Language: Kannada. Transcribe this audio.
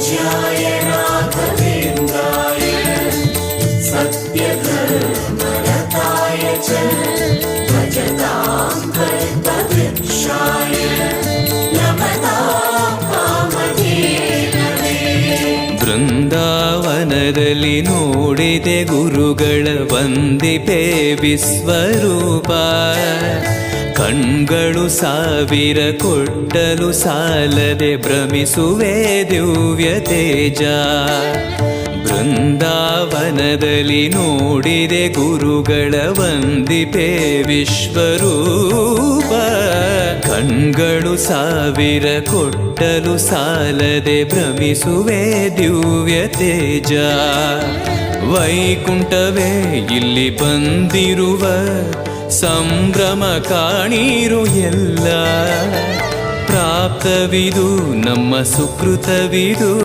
पूज्याय राघवेन्द्राय सत्यधर्मरताय च भजतां कल्पवृक्षाय नमतां कामधेनवे। ಬೃಂದಾವನದಲ್ಲಿ ನೋಡಿದೆ ಗುರುಗಳ ವಂದಿಪೆ ವಿಶ್ವರೂಪ. ಕಣ್ಗಳು ಸಾವಿರ ಕೊಟ್ಟಲು ಸಾಲದೆ ಭ್ರಮಿಸುವೆ ದಿವ್ಯ ತೇಜ. ಬೃಂದಾವನದಲ್ಲಿ ನೋಡಿದೆ ಗುರುಗಳ ವಂದಿಪೆ ವಿಶ್ವರೂಪ. ಕಣ್ಗಳು ಸಾವಿರ ಕೊಟ್ಟಲು ಸಾಲದೆ ಭ್ರಮಿಸುವೆ ದಿವ್ಯ ತೇಜ. ವೈಕುಂಠವೇ ಇಲ್ಲಿ ಬಂದಿರುವ ಸಂಭ್ರಮ ಕಾಣಿರು ಎಲ್ಲ. ಪ್ರಾಪ್ತವಿದು ನಮ್ಮ ಸುಕೃತವಿದು